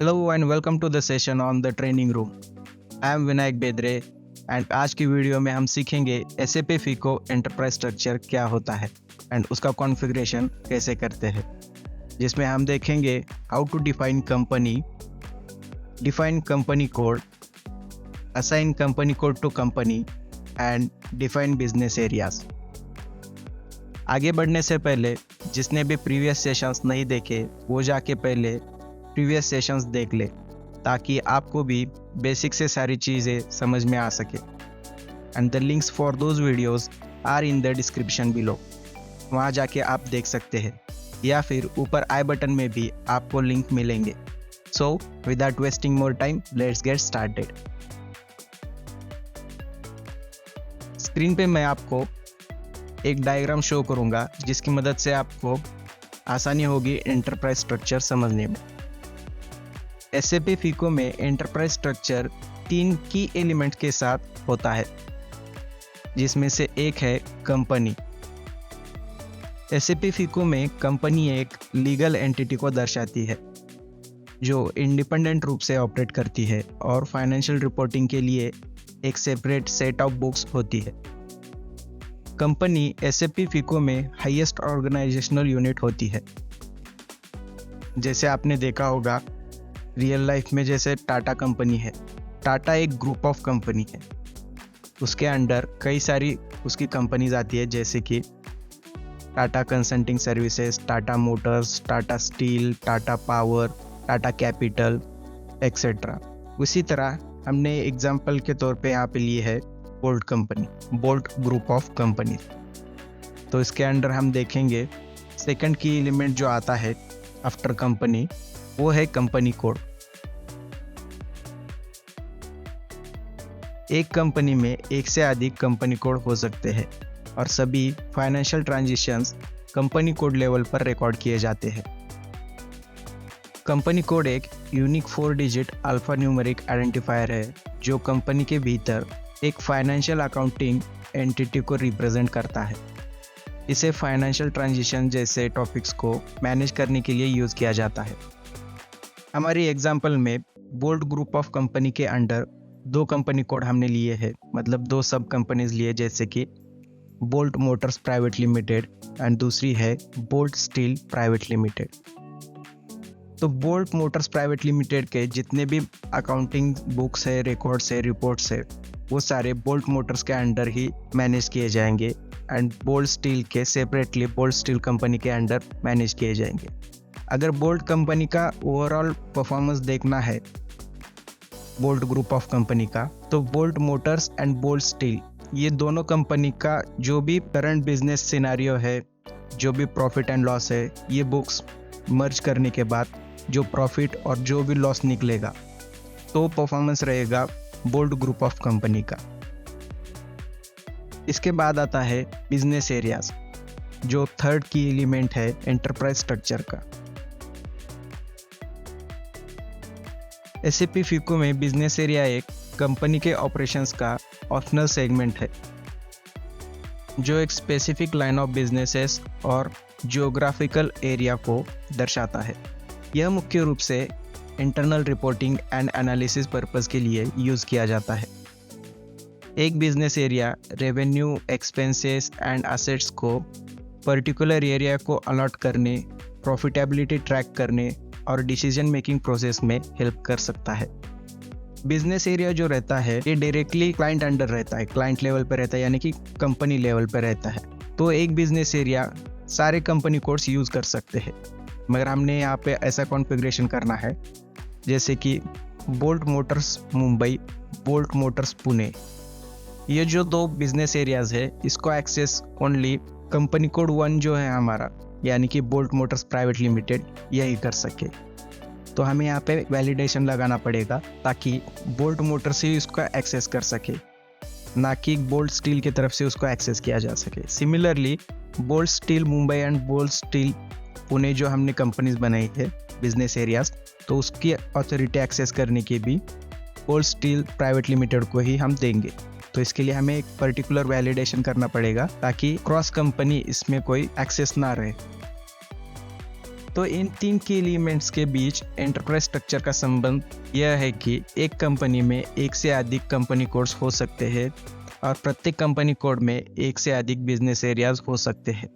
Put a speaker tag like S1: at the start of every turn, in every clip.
S1: Hello and welcome to the session on the training room. I am Vinayak Bedre and आज की video में हम सीखेंगे SAP FICO एंटरप्राइज स्ट्रक्चर क्या होता है एंड उसका कॉन्फ़िगरेशन कैसे करते हैं, जिसमें हम देखेंगे how to define company code, assign company code to company and define business areas. आगे बढ़ने से पहले जिसने भी प्रीवियस सेशंस नहीं देखे वो जाके पहले प्रीवियस सेशंस देख ले ताकि आपको भी बेसिक से सारी चीज़ें समझ में आ सके। And the links for those videos are in the description below, वहाँ जाके आप देख सकते हैं या फिर ऊपर आई बटन में भी आपको लिंक मिलेंगे। So without wasting more time let's get started. Screen पे मैं आपको एक डायग्राम शो करूँगा जिसकी मदद से आपको आसानी होगी एंटरप्राइज स्ट्रक्चर समझने में। SAP FICO में एंटरप्राइज स्ट्रक्चर 3 की एलिमेंट के साथ होता है, जिसमें से एक है कंपनी। SAP FICO में कंपनी एक लीगल एंटिटी को दर्शाती है जो इंडिपेंडेंट रूप से ऑपरेट करती है और फाइनेंशियल रिपोर्टिंग के लिए एक सेपरेट सेट ऑफ बुक्स होती है। कंपनी SAP FICO में हाईएस्ट ऑर्गेनाइजेशनल यूनिट होती है। जैसे आपने देखा होगा रियल लाइफ में, जैसे टाटा कंपनी है, टाटा एक ग्रुप ऑफ कंपनी है, उसके अंडर कई सारी उसकी कंपनीज आती है जैसे कि Tata consulting services, Tata Motors, Tata steel, Tata power, Tata capital etcetera. उसी तरह हमने एग्जाम्पल के तौर पे यहाँ पे लिए है bolt company, bolt group of company. तो इसके अंडर हम देखेंगे सेकंड की एलिमेंट जो आता है आफ्टर कंपनी वो है कंपनी कोड। एक कंपनी में एक से अधिक कंपनी कोड हो सकते हैं और सभी financial transactions company code level पर रिकॉर्ड किए जाते हैं। कंपनी कोड एक unique 4 digit alpha numeric identifier है जो कंपनी के भीतर एक फाइनेंशियल अकाउंटिंग एंटिटी को रिप्रेजेंट करता है। इसे फाइनेंशियल ट्रांजैक्शन जैसे टॉपिक्स को मैनेज करने के लिए यूज़ किया जाता है। हमारी एग्जाम्पल में बोल्ट ग्रुप ऑफ कंपनी के अंडर 2 कंपनी कोड हमने लिए हैं, मतलब 2 सब कंपनीज लिए, जैसे कि bolt Motors private limited and दूसरी है बोल्ट स्टील प्राइवेट लिमिटेड। तो बोल्ट मोटर्स प्राइवेट लिमिटेड के जितने भी अकाउंटिंग बुक्स है, रिकॉर्ड्स है, रिपोर्ट्स है, वो सारे बोल्ट मोटर्स के अंडर ही मैनेज किए जाएंगे एंड बोल्ट स्टील के सेपरेटली बोल्ट स्टील कंपनी के अंडर मैनेज किए जाएंगे। अगर बोल्ट कंपनी का ओवरऑल परफॉर्मेंस देखना है बोल्ट ग्रुप ऑफ कंपनी का, तो bolt Motors and bolt steel ये दोनों कंपनी का जो भी करंट बिजनेस सिनेरियो है, जो भी प्रॉफिट एंड लॉस है, ये बुक्स मर्ज करने के बाद जो प्रॉफिट और जो भी लॉस निकलेगा तो परफॉर्मेंस रहेगा बोल्ट ग्रुप ऑफ कंपनी का। इसके बाद आता है बिजनेस एरियाज, जो थर्ड की एलिमेंट है एंटरप्राइज स्ट्रक्चर का। SAP FICO में बिजनेस एरिया एक कंपनी के ऑपरेशंस का ऑप्शनल सेगमेंट है जो एक स्पेसिफिक लाइन ऑफ बिजनेसेस और जियोग्राफिकल एरिया को दर्शाता है। यह मुख्य रूप से internal reporting and analysis purpose के लिए यूज़ किया जाता है। एक business area revenue, expenses and assets को पर्टिकुलर एरिया को अलॉट करने, प्रॉफिटेबिलिटी ट्रैक करने और डिसीजन मेकिंग प्रोसेस में हेल्प कर सकता है। बिजनेस एरिया जो रहता है ये डायरेक्टली क्लाइंट अंडर रहता है, क्लाइंट लेवल पर रहता है, यानी कि कंपनी लेवल पर रहता है। तो एक बिजनेस एरिया सारे कंपनी कोड्स यूज़ कर सकते हैं, मगर हमने यहाँ पे ऐसा कॉन्फ़िगरेशन करना है जैसे कि bolt Motors Mumbai, bolt Motors Pune, ये जो 2 बिजनेस एरियाज है इसको एक्सेस ओनली कंपनी कोड 1 जो है हमारा, यानी कि बोल्ट मोटर्स प्राइवेट लिमिटेड, यही कर सके। तो हमें यहाँ पे वैलिडेशन लगाना पड़ेगा ताकि बोल्ट मोटर्स ही उसको एक्सेस कर सके, ना कि बोल्ट स्टील की तरफ से उसको एक्सेस किया जा सके। Similarly bolt steel Mumbai and bolt steel Pune जो हमने कंपनीज बनाई है बिजनेस एरियाज, तो उसकी अथॉरिटी एक्सेस करने के भी बोल्ट स्टील प्राइवेट लिमिटेड को ही हम देंगे। तो इसके लिए हमें एक पर्टिकुलर वैलिडेशन करना पड़ेगा ताकि क्रॉस कंपनी इसमें कोई एक्सेस ना रहे। तो इन 3 की एलिमेंट्स के बीच एंटरप्राइज स्ट्रक्चर का संबंध यह है कि एक कंपनी में एक से अधिक कंपनी कोड्स हो सकते हैं और प्रत्येक कंपनी कोड में एक से अधिक बिजनेस एरियाज हो सकते हैं।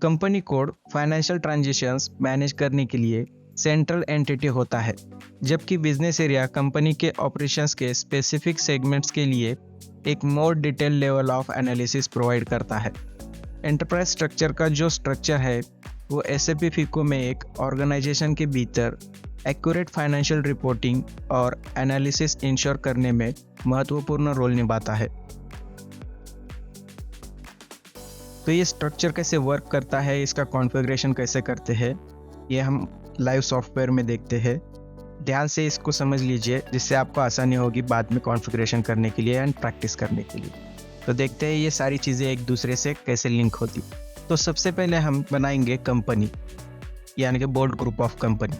S1: Company code financial transactions manage करने के लिए सेंट्रल एंटिटी होता है, जबकि बिजनेस एरिया कंपनी के ऑपरेशंस के स्पेसिफिक सेगमेंट्स के लिए एक more detail level of analysis provide करता है। एंटरप्राइज स्ट्रक्चर का जो स्ट्रक्चर है वो SAP FICO में एक ऑर्गेनाइजेशन के भीतर एक्यूरेट फाइनेंशियल रिपोर्टिंग और एनालिसिस इंश्योर करने में महत्वपूर्ण रोल निभाता है। तो ये स्ट्रक्चर कैसे वर्क करता है, इसका कॉन्फ़िगरेशन कैसे करते हैं, ये हम लाइव सॉफ्टवेयर में देखते हैं। ध्यान से इसको समझ लीजिए, जिससे आपको आसानी होगी बाद में कॉन्फ़िगरेशन करने के लिए एंड प्रैक्टिस करने के लिए। तो देखते हैं ये सारी चीज़ें एक दूसरे से कैसे लिंक होती। तो सबसे पहले हम बनाएंगे कंपनी, यानी कि board group of company.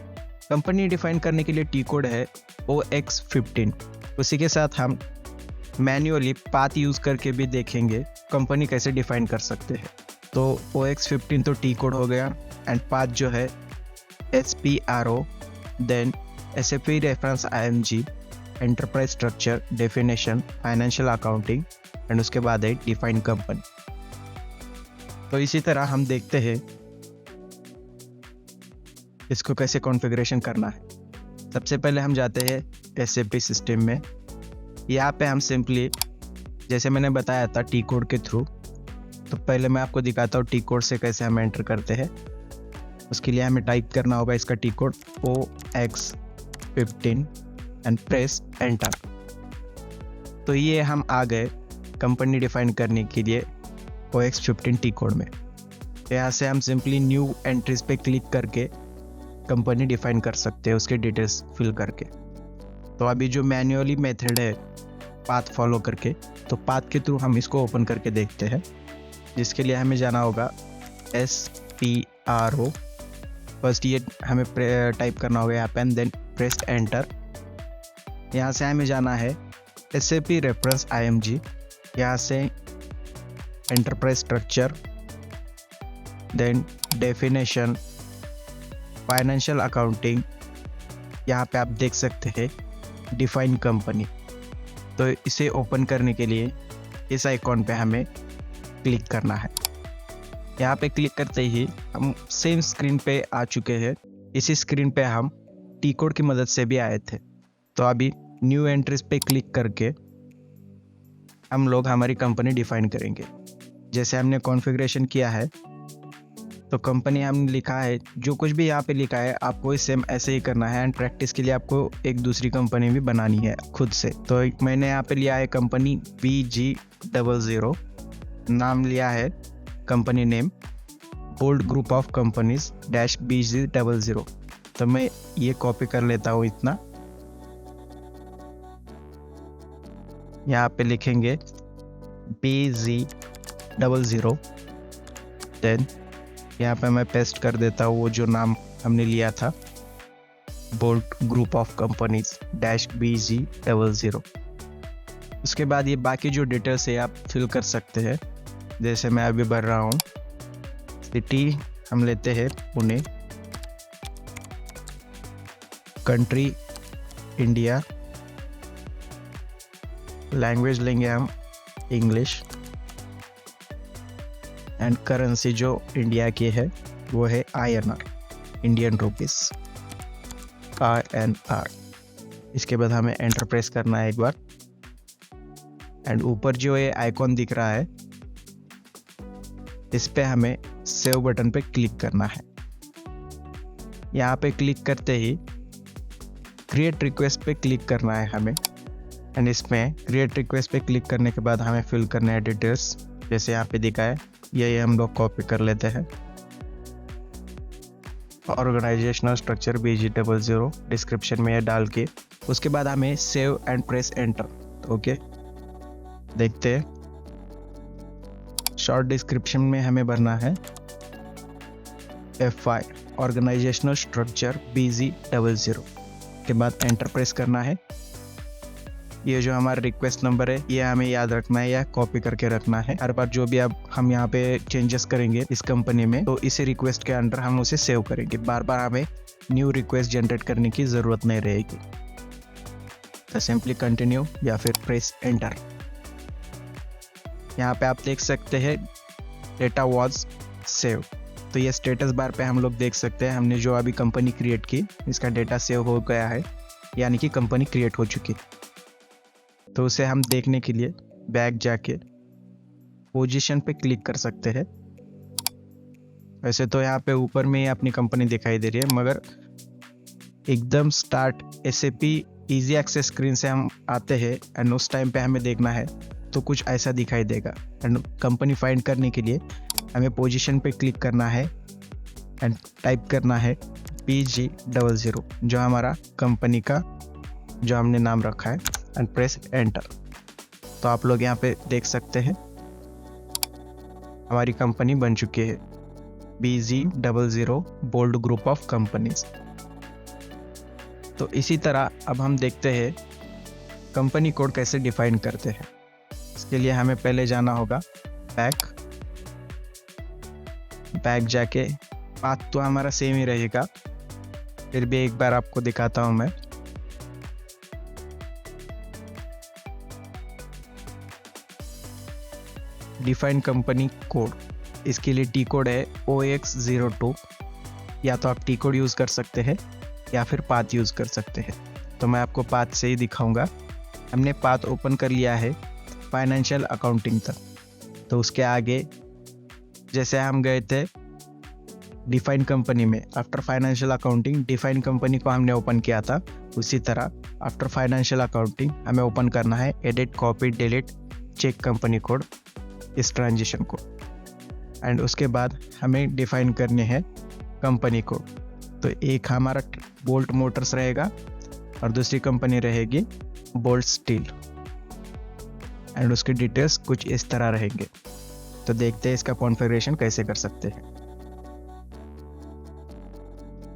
S1: Company define करने के लिए टी कोड है OX15। उसी के साथ हम मैन्युअली पाथ यूज़ करके भी देखेंगे कंपनी कैसे डिफाइन कर सकते हैं। तो OX15 तो टी कोड हो गया एंड पाथ जो है SPRO, then SAP reference IMG, enterprise structure, definition, financial accounting and उसके बाद है डिफाइन कंपनी। तो इसी तरह हम देखते हैं इसको कैसे कॉन्फ़िगरेशन करना है। सबसे पहले हम जाते हैं SAP सिस्टम में। यहाँ पे हम सिंपली, जैसे मैंने बताया था टी कोड के थ्रू, तो पहले मैं आपको दिखाता हूँ टी कोड से कैसे हम एंटर करते हैं। उसके लिए हमें टाइप करना होगा इसका T code OX15 and press enter. तो ये हम आ गए कंपनी डिफाइन करने के लिए OX15 टी कोड में। यहाँ से हम सिंपली न्यू एंट्रीज पे क्लिक करके कंपनी डिफाइन कर सकते हैं, उसके डिटेल्स फिल करके। तो अभी जो मैन्युअली मेथड है पाथ फॉलो करके, तो पाथ के थ्रू हम इसको ओपन करके देखते हैं, जिसके लिए हमें जाना होगा SPRO। फर्स्ट ये हमें टाइप करना होगा यहाँ पे एंड देन प्रेस एंटर। यहाँ से हमें जाना है SAP रेफरेंस IMG, यहाँ से enterprise structure, then definition, financial accounting. यहाँ पे आप देख सकते हैं डिफाइन कंपनी। तो इसे ओपन करने के लिए इस आइकॉन पे हमें क्लिक करना है। यहाँ पे क्लिक करते ही हम सेम स्क्रीन पे आ चुके हैं। इसी स्क्रीन पे हम टी कोड की मदद से भी आए थे। तो अभी न्यू एंट्रीज पे क्लिक करके हम लोग हमारी कंपनी डिफाइन करेंगे। जैसे हमने कॉन्फ़िगरेशन किया है, तो कंपनी हमने लिखा है, जो कुछ भी यहाँ पे लिखा है आपको सेम ऐसे ही करना है एंड प्रैक्टिस के लिए आपको एक दूसरी कंपनी भी बनानी है खुद से। तो मैंने यहाँ पे लिया है कंपनी BG00, नाम लिया है company name bold group of companies -BG00। तो मैं ये कॉपी कर लेता हूँ इतना। यहाँ पे लिखेंगे BG00, देन यहाँ पे मैं पेस्ट कर देता हूँ वो जो नाम हमने लिया था, bold group of companies -BG00। उसके बाद ये बाकी जो डिटेल्स है आप फिल कर सकते हैं। जैसे मैं अभी भर रहा हूँ, सिटी हम लेते हैं पुणे, कंट्री इंडिया, लैंग्वेज लेंगे हम इंग्लिश, एंड करेंसी जो इंडिया की है वो है INR, इंडियन रुपीस, INR। इसके बाद हमें एंटर प्रेस करना है एक बार एंड ऊपर जो ये आइकॉन दिख रहा है इस पे हमें सेव बटन पे क्लिक करना है। यहाँ पे क्लिक करते ही क्रिएट रिक्वेस्ट पे क्लिक करना है हमें एंड इसमें क्रिएट रिक्वेस्ट पे क्लिक करने के बाद हमें फिल करना है डिटेल्स, जैसे यहाँ पे दिखा है। ये हम लोग कॉपी कर लेते हैं। ऑर्गेनाइजेशनल स्ट्रक्चर BG00 डिस्क्रिप्शन में ये डाल के उसके बाद हमें save and press enter. Okay, देखते हैं। शॉर्ट डिस्क्रिप्शन में हमें भरना है FI ऑर्गेनाइजेशनल स्ट्रक्चर BG00 के बाद एंटर प्रेस करना है। ये जो हमारा रिक्वेस्ट नंबर है ये हमें याद रखना है या कॉपी करके रखना है। हर बार जो भी हम यहाँ पे चेंजेस करेंगे इस कंपनी में तो इसी रिक्वेस्ट के अंडर हम उसे सेव करेंगे। बार बार हमें न्यू रिक्वेस्ट जनरेट करने की ज़रूरत नहीं रहेगी। तो सिंपली कंटिन्यू या फिर प्रेस एंटर। यहाँ पे आप देख सकते हैं डेटा वॉज सेव। तो ये स्टेटस बार पे हम लोग देख सकते हैं हमने जो अभी कंपनी क्रिएट की इसका डेटा सेव हो गया है, यानी कि कंपनी क्रिएट हो चुकी। तो उसे हम देखने के लिए बैक जाके पोजीशन पे क्लिक कर सकते हैं। वैसे तो यहाँ पे ऊपर में ही अपनी कंपनी दिखाई दे रही है, मगर एकदम start SAP easy access screen से हम आते हैं एंड उस टाइम पे हमें देखना है तो कुछ ऐसा दिखाई देगा। एंड कंपनी फाइंड करने के लिए हमें पोजीशन पे क्लिक करना है एंड टाइप करना है PG00 जो हमारा कंपनी का जो हमने नाम रखा है एंड प्रेस एंटर। तो आप लोग यहाँ पे देख सकते हैं हमारी कंपनी बन चुकी है BG00 bold group of companies. तो इसी तरह अब हम देखते हैं कंपनी कोड कैसे डिफाइन करते हैं। इसके लिए हमें पहले जाना होगा बैक जाके पाथ तो हमारा सेम ही रहेगा, फिर भी एक बार आपको दिखाता हूं मैं। डिफाइन कंपनी कोड, इसके लिए टी कोड है OX02। या तो आप टी कोड यूज कर सकते हैं या फिर पाथ यूज कर सकते हैं। तो मैं आपको पाथ से ही दिखाऊंगा। हमने पाथ ओपन कर लिया है फाइनेंशियल अकाउंटिंग तक। तो उसके आगे जैसे हम गए थे डिफाइन कंपनी में, after financial accounting define company को हमने ओपन किया था, उसी तरह आफ्टर फाइनेंशियल अकाउंटिंग हमें ओपन करना है edit copy delete check company code, इस ट्रांजिशन को। एंड उसके बाद हमें डिफाइन करने हैं कंपनी कोड। तो एक हमारा बोल्ट मोटर्स रहेगा और दूसरी कंपनी रहेगी बोल्ट स्टील एंड उसकी डिटेल्स कुछ इस तरह रहेंगे। तो देखते हैं इसका कॉन्फ़िगरेशन कैसे कर सकते हैं।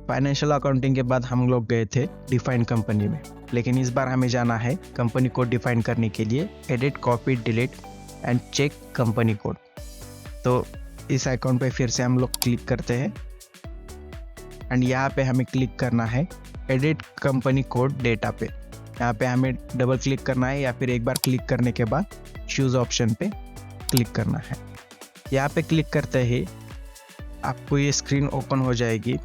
S1: फाइनेंशियल अकाउंटिंग के बाद हम लोग गए थे डिफाइन कंपनी में, लेकिन इस बार हमें जाना है कंपनी कोड डिफाइन करने के लिए edit copy delete and check company code. तो इस आइकॉन पे फिर से हम लोग क्लिक करते हैं एंड यहाँ पे हमें क्लिक करना है एडिट कंपनी कोड डेटा पे। यहाँ पे हमें डबल क्लिक करना है या फिर एक बार क्लिक करने के बाद चूज ऑप्शन पे क्लिक करना है। यहाँ पे क्लिक करते ही आपको ये स्क्रीन ओपन हो जाएगी।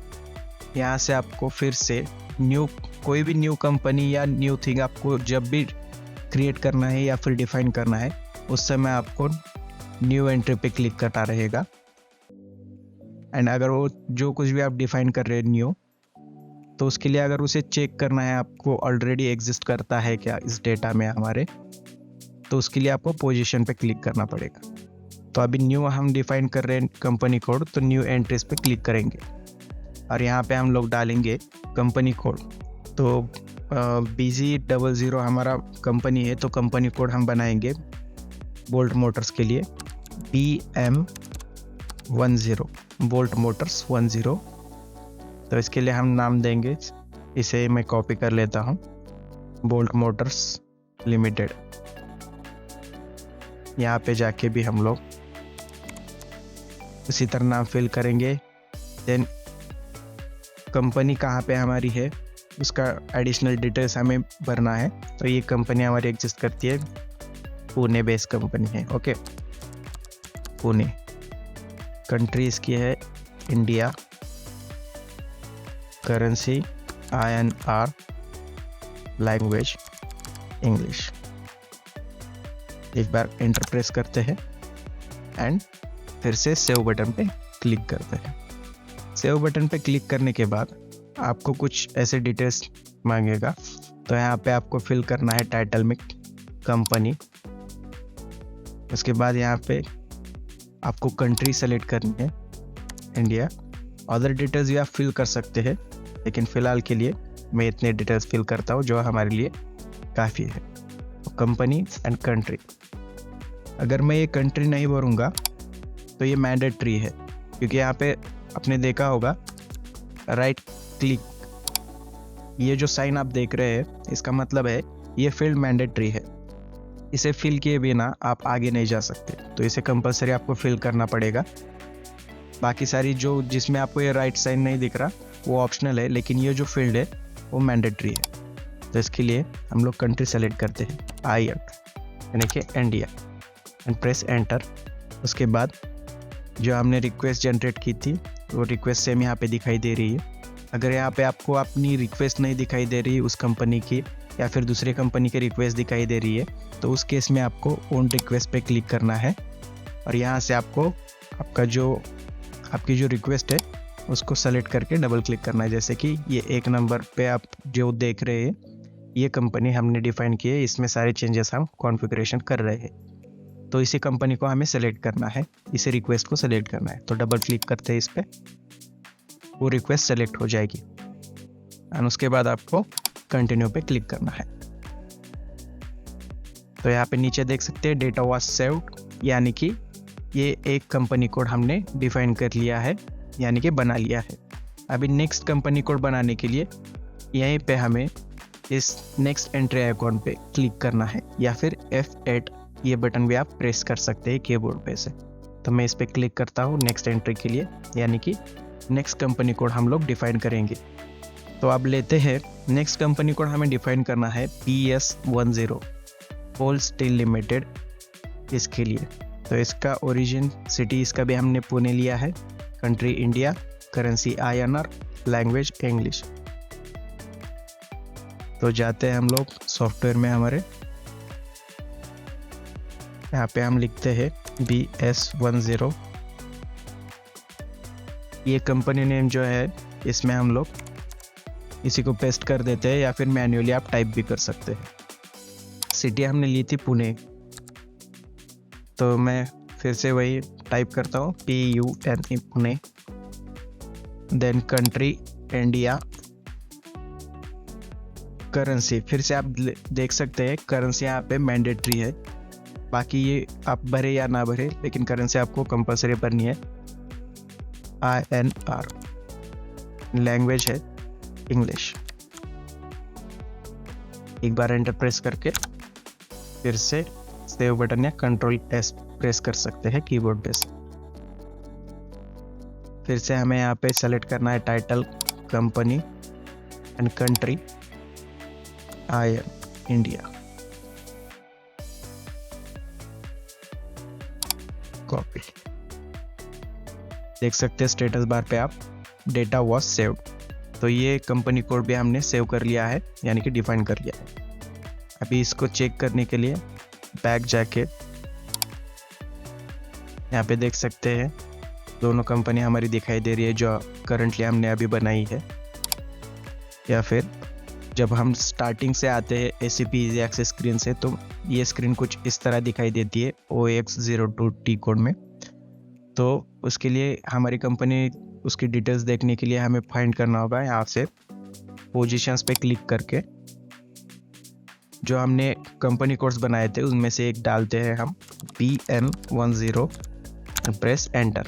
S1: यहाँ से आपको फिर से कोई भी न्यू कंपनी या न्यू थिंग आपको जब भी क्रिएट करना है या फिर डिफाइन करना है उस समय आपको न्यू एंट्री पे क्लिक करना रहेगा। एंड अगर वो जो कुछ भी आप डिफाइन कर रहे हैं न्यू, तो उसके लिए अगर उसे चेक करना है आपको ऑलरेडी एग्जिस्ट करता है क्या इस डेटा में हमारे, तो उसके लिए आपको पोजीशन पे क्लिक करना पड़ेगा। तो अभी न्यू हम डिफाइन कर रहे हैं कंपनी कोड, तो न्यू एंट्रीज पे क्लिक करेंगे और यहाँ पे हम लोग डालेंगे कंपनी कोड। तो BG00 हमारा कंपनी है, तो कंपनी कोड हम बनाएंगे बोल्ट मोटर्स के लिए BM10 बोल्ट मोटर्स 10। तो इसके लिए हम नाम देंगे, इसे मैं कॉपी कर लेता हूँ, बोल्ट मोटर्स लिमिटेड। यहाँ पे जाके भी हम लोग उसी तरह नाम फिल करेंगे। देन कंपनी कहाँ पे हमारी है उसका एडिशनल डिटेल्स हमें भरना है। तो ये कंपनी हमारी एग्जिस्ट करती है, पुणे बेस्ड कंपनी है। ओके, पुणे, कंट्री इसकी है India, currency INR, language English. एक बार एंटर प्रेस करते हैं एंड फिर से सेव बटन पे क्लिक करते हैं। सेव बटन पे क्लिक करने के बाद आपको कुछ ऐसे डिटेल्स मांगेगा। तो यहाँ पे आपको फिल करना है टाइटल में कंपनी। उसके बाद यहाँ पे आपको कंट्री सेलेक्ट करनी है इंडिया। अदर डिटेल्स भी आप फिल कर सकते हैं, लेकिन फ़िलहाल के लिए मैं इतने डिटेल्स फिल करता हूँ जो हमारे लिए काफ़ी है। कंपनी एंड कंट्री, अगर मैं ये कंट्री नहीं भरूँगा तो ये मैंडेटरी है, क्योंकि यहाँ पे आपने देखा होगा राइट क्लिक, ये जो साइन आप देख रहे हैं इसका मतलब है ये फील्ड मैंडेटरी है, इसे फिल किए बिना आप आगे नहीं जा सकते, तो इसे कंपलसरी आपको फिल करना पड़ेगा। बाकी सारी जो जिसमें आपको ये राइट साइन नहीं दिख रहा वो ऑप्शनल है, लेकिन ये जो फील्ड है वो मैंडेटरी है। तो इसके लिए हम लोग कंट्री सेलेक्ट करते हैं आई यानी कि इंडिया एंड प्रेस एंटर। उसके बाद जो हमने रिक्वेस्ट जनरेट की थी वो रिक्वेस्ट सेम यहाँ पे दिखाई दे रही है। अगर यहाँ पे आपको अपनी रिक्वेस्ट नहीं दिखाई दे रही उस कंपनी की या फिर दूसरे कंपनी की रिक्वेस्ट दिखाई दे रही है, तो उस केस में आपको ओन रिक्वेस्ट पे क्लिक करना है और यहाँ से आपको आपकी जो रिक्वेस्ट है उसको सेलेक्ट करके डबल क्लिक करना है। जैसे कि ये 1 नंबर पे आप जो देख रहे हैं ये कंपनी हमने डिफाइन की है, इसमें सारे चेंजेस हम कॉन्फ़िगरेशन कर रहे हैं। तो इसी कंपनी को हमें सेलेक्ट करना है, इसे रिक्वेस्ट को सेलेक्ट करना है। तो डबल क्लिक करते हैं इस पर, वो रिक्वेस्ट सेलेक्ट हो जाएगी एंड उसके बाद आपको कंटिन्यू पे क्लिक करना है। तो यहाँ पे नीचे देख सकते हैं डेटा वॉज सेव्ड, यानी कि ये एक कंपनी कोड हमने डिफाइन कर लिया है, यानी कि बना लिया है। अभी नेक्स्ट कंपनी कोड बनाने के लिए यहीं पे हमें इस नेक्स्ट एंट्री आइकॉन पे क्लिक करना है या फिर F8 ये बटन भी आप प्रेस कर सकते हैं कीबोर्ड पे से। तो मैं इस पे क्लिक करता हूँ नेक्स्ट एंट्री के लिए, यानी कि नेक्स्ट कंपनी कोड हम लोग डिफाइन करेंगे। तो अब लेते हैं नेक्स्ट कंपनी कोड हमें डिफाइन करना है PS10 होल स्टील लिमिटेड इसके लिए। तो इसका ओरिजिन सिटी इसका भी हमने पुणे लिया है, country India, currency INR, language English. तो जाते हैं हम लोग सॉफ्टवेयर में, हमारे यहाँ पे हम लिखते हैं BS10। ये कंपनी नेम जो है इसमें हम लोग इसी को पेस्ट कर देते हैं या फिर मैन्युअली आप टाइप भी कर सकते हैं। सिटी हमने ली थी पुणे, तो मैं फिर से वही टाइप करता हूँ PUNE Pune. Then country India, currency फिर से आप देख सकते हैं करेंसी यहाँ पे मैंडेटरी है, बाकी ये आप भरे या ना भरे, लेकिन करेंसी आपको कंपलसरी भरनी है INR। लैंग्वेज है इंग्लिश। एक बार एंटर प्रेस करके फिर से सेव बटन या Ctrl+S प्रेस कर सकते हैं कीबोर्ड पे से। फिर से हमें यहाँ पे सेलेक्ट करना है title, company and country India. Copy. देख सकते हैं स्टेटस बार पे आप डेटा वॉज सेव्ड। तो ये कंपनी कोड भी हमने सेव कर लिया है, यानी कि डिफाइन कर लिया है। अभी इसको चेक करने के लिए बैक जाके यहाँ पे देख सकते हैं दोनों कंपनी हमारी दिखाई दे रही है जो करंटली हमने अभी बनाई है। या फिर जब हम स्टार्टिंग से आते हैं ACP इजी एक्सेस स्क्रीन से, तो ये स्क्रीन कुछ इस तरह दिखाई देती है OX02T कोड में। तो उसके लिए हमारी कंपनी उसकी डिटेल्स देखने के लिए हमें फाइंड करना होगा, यहाँ से पोजीशंस पे क्लिक करके जो हमने कंपनी कोड्स बनाए थे उनमें से एक डालते हैं हम BM10, प्रेस एंटर।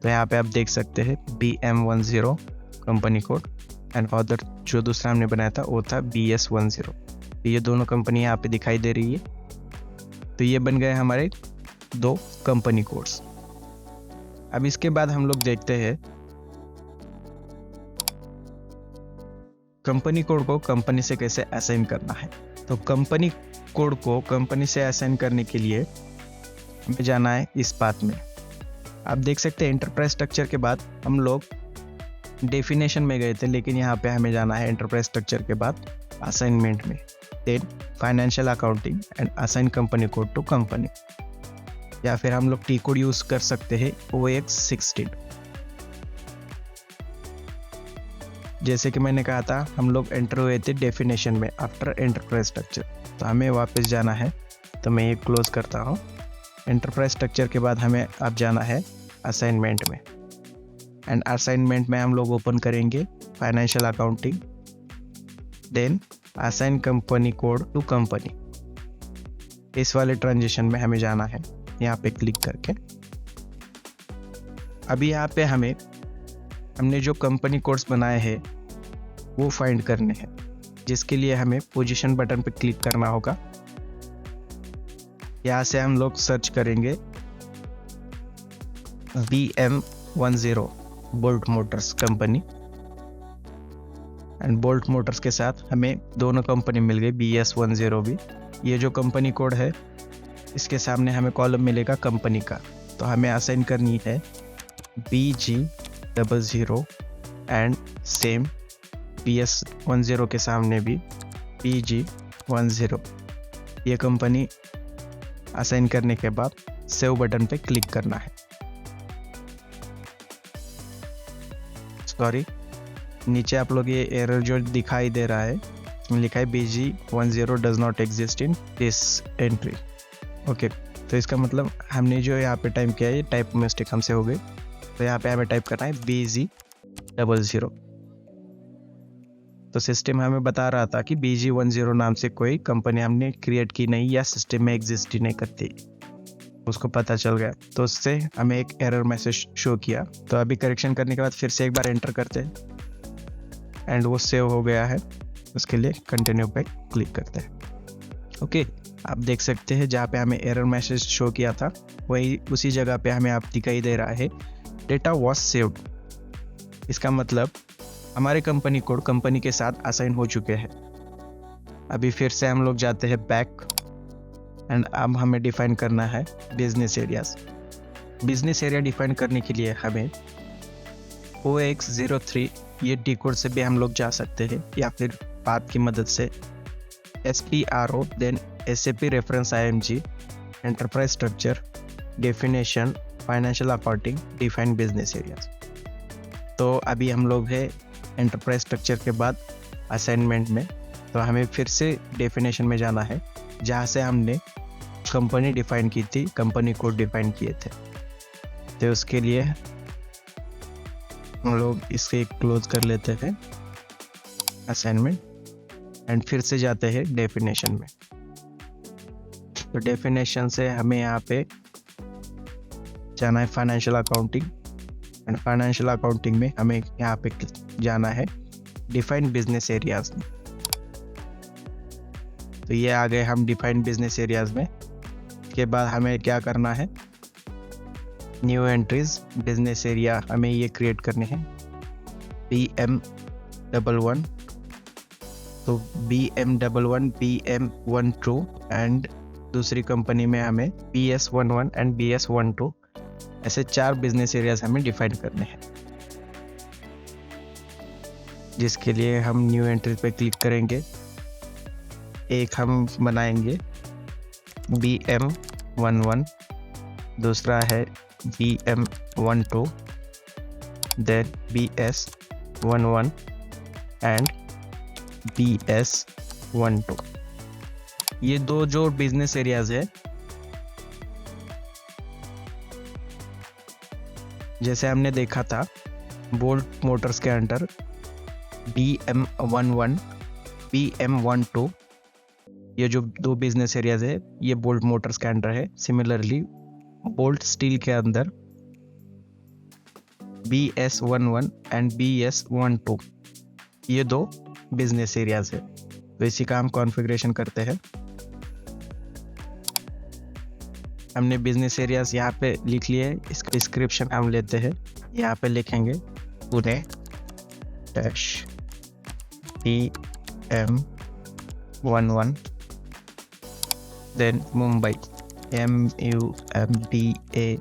S1: तो यहाँ पे आप देख सकते हैं BM10 company code and other जो दूसरा हमने बनाया था वो था BS10। ये दोनों कंपनी यहाँ पे दिखाई दे रही है। तो ये बन गए हमारे 2 कंपनी कोड्स। अब इसके बाद हम लोग देखते हैं कंपनी कोड को कंपनी से कैसे असाइन करना है। तो कंपनी कोड को कंपनी से असाइन करने के लिए हमें जाना है इस पाथ में। आप देख सकते हैं एंटरप्राइज स्ट्रक्चर के बाद हम लोग डेफिनेशन में गए थे, लेकिन यहाँ पे हमें जाना है एंटरप्राइज स्ट्रक्चर के बाद असाइनमेंट में। Then financial accounting and assign company code to company, या फिर हम लोग टी कोड यूज कर सकते हैं OX16। जैसे कि मैंने कहा था हम लोग एंटर हुए थे डेफिनेशन में आफ्टर एंटरप्राइज स्ट्रक्चर, तो हमें वापस जाना है। तो मैं ये क्लोज करता हूँ। एंटरप्राइज स्ट्रक्चर के बाद हमें अब जाना है असाइनमेंट में, एंड असाइनमेंट में हम लोग ओपन करेंगे financial accounting, then assign company code to company. इस वाले ट्रांजिशन में हमें जाना है, यहाँ पे क्लिक करके। अभी यहाँ पे हमने जो कंपनी कोड्स बनाए हैं वो फाइंड करने हैं। जिसके लिए हमें पोजीशन बटन पर क्लिक करना होगा। यहाँ से हम लोग सर्च करेंगे BM10 bolt Motors company, and bolt Motors के साथ हमें दोनों कंपनी मिल गई, BS10 भी। ये जो कंपनी कोड है इसके सामने हमें कॉलम मिलेगा कंपनी का, तो हमें असाइन करनी है BG00 एंड सेम BS10 के सामने भी BG10। ये कंपनी असाइन करने के बाद सेव बटन पे क्लिक करना है। सॉरी, नीचे आप लोग ये एरर जो दिखाई दे रहा है, इसमें लिखा है BG10 does not exist in this entry. Okay, तो इसका मतलब हमने जो यहाँ पे टाइप किया है, ये टाइप मिस्टेक हमसे हो गई। तो यहाँ पे हमें टाइप करना है BG00। तो सिस्टम हमें बता रहा था कि BG10 नाम से कोई कंपनी हमने क्रिएट की नहीं या सिस्टम में एग्जिस्ट ही नहीं करती, उसको पता चल गया। तो उससे हमें एक एरर मैसेज शो किया। तो अभी करेक्शन करने के बाद फिर से एक बार एंटर करते हैं एंड वो सेव हो गया है। उसके लिए कंटिन्यू पे क्लिक करते हैं। ओके, आप देख सकते हैं जहाँ पे हमें एरर मैसेज शो किया था वही उसी जगह पे हमें आप दिखाई दे रहा है डेटा वॉज सेव्ड। इसका मतलब हमारे कंपनी कोड कंपनी के साथ असाइन हो चुके हैं। अभी फिर से हम लोग जाते हैं बैक एंड अब हमें डिफाइन करना है business areas. Business area define करने के लिए हमें OX03 ये डी कोड से भी हम लोग जा सकते हैं, या फिर पाथ की मदद से SPRO then SAP reference IMG enterprise structure definition financial accounting define business areas. तो अभी हम लोग है एंटरप्राइज स्ट्रक्चर के बाद असाइनमेंट में, तो हमें फिर से डेफिनेशन में जाना है जहाँ से हमने कंपनी डिफाइन की थी, कंपनी कोड डिफाइन किए थे। तो उसके लिए हम लोग इसे क्लोज कर लेते हैं असाइनमेंट एंड फिर से जाते हैं डेफिनेशन में। तो डेफिनेशन से हमें यहाँ पे जाना है financial accounting and financial accounting में हमें यहाँ पे जाना है डिफाइन बिजनेस एरियाज में। तो ये आ गए हम डिफाइन बिजनेस एरियाज में। के बाद हमें क्या करना है, न्यू एंट्रीज बिजनेस एरिया हमें ये क्रिएट करने हैं BM11। तो BM11 BM12 एंड दूसरी कंपनी में हमें BS11 एंड BS12, ऐसे 4 बिजनेस एरियाज हमें डिफाइन करने हैं, जिसके लिए हम न्यू एंट्री पे क्लिक करेंगे। एक हम बनाएंगे BM11, दूसरा है BM12, then BS11 and BS12। ये दो जो बिजनेस एरियाज है, जैसे हमने देखा था बोल्ट मोटर्स के अंडर BM11 BM12, ये जो दो बिजनेस एरियाज है ये बोल्ट मोटर्स के अंडर है। सिमिलरली बोल्ट स्टील के अंदर BS11 एंड BS12 ये दो बिजनेस एरियाज है। तो इसी का हम कॉन्फ़िगरेशन करते हैं। हमने बिजनेस एरियाज यहाँ पे लिख लिए, इसका डिस्क्रिप्शन हम लेते हैं। यहाँ पे लिखेंगे Pune dash BM11, then Mumbai MUMBAI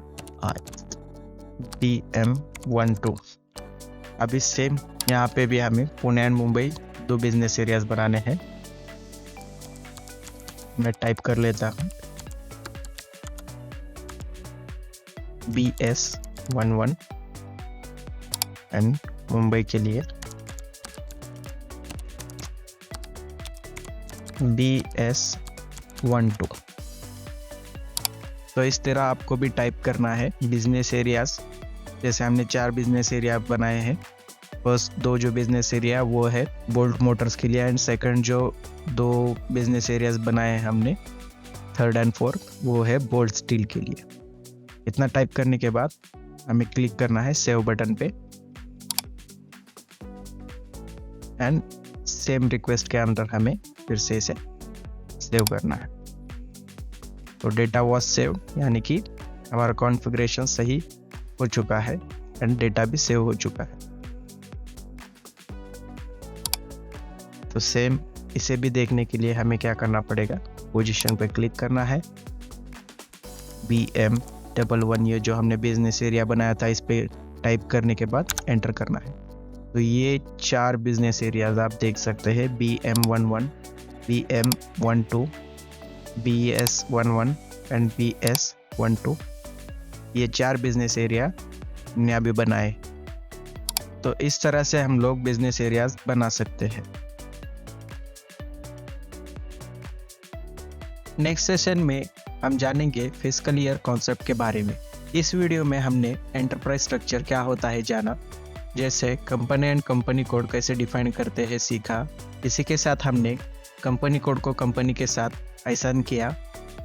S1: BM12। अभी सेम यहाँ पे भी हमें पुणे एंड मुंबई दो बिजनेस एरियाज बनाने हैं। मैं टाइप कर लेता हूँ BS11 एंड मुंबई के लिए BS12। तो इस तरह आपको भी टाइप करना है बिजनेस एरियाज। जैसे हमने 4 बिजनेस एरिया बनाए हैं। फर्स्ट 2 जो बिजनेस एरिया वो है बोल्ट मोटर्स के लिए, एंड सेकंड जो 2 बिजनेस एरियाज बनाए हैं हमने, थर्ड एंड फोर्थ, वो है बोल्ट स्टील के लिए। इतना टाइप करने के बाद हमें क्लिक करना है सेव बटन पे एंड सेम रिक्वेस्ट के अंदर हमें फिर से इसे सेव करना है। तो डेटा वॉज सेव, यानी कि हमारा कॉन्फ़िगरेशन सही हो चुका है एंड डेटा भी सेव हो चुका है। तो सेम इसे भी देखने के लिए हमें क्या करना पड़ेगा, पोजीशन पे क्लिक करना है, BM11 ये जो हमने बिजनेस एरिया बनाया था इस पे टाइप करने के बाद एंटर करना है। तो ये 4 बिजनेस एरियाज आप देख सकते हैं, BM11, BM12, BS11 and BS12। ये 4 बिजनेस एरिया हमने अभी बनाए। तो इस तरह से हम लोग बिजनेस एरियाज बना सकते हैं। नेक्स्ट सेशन में हम जानेंगे फिस्कल ईयर कॉन्सेप्ट के बारे में। इस वीडियो में हमने एंटरप्राइज स्ट्रक्चर क्या होता है जाना, जैसे कंपनी एंड कंपनी कोड कैसे डिफाइन करते हैं सीखा। इसी के साथ हमने कंपनी कोड को कंपनी के साथ असाइन किया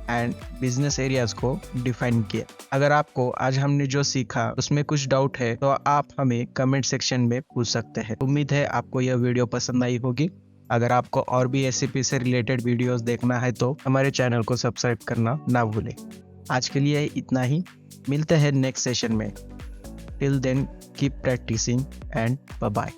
S1: एंड बिजनेस एरियाज को डिफाइन किया। अगर आपको आज हमने जो सीखा उसमें कुछ डाउट है तो आप हमें कमेंट सेक्शन में पूछ सकते हैं। उम्मीद है आपको यह वीडियो पसंद आई होगी। अगर आपको और भी SAP से रिलेटेड वीडियोस देखना है तो हमारे चैनल को सब्सक्राइब करना ना भूलें। आज के लिए इतना ही, मिलते हैं नेक्स्ट सेशन में। Till then keep practising and bye bye.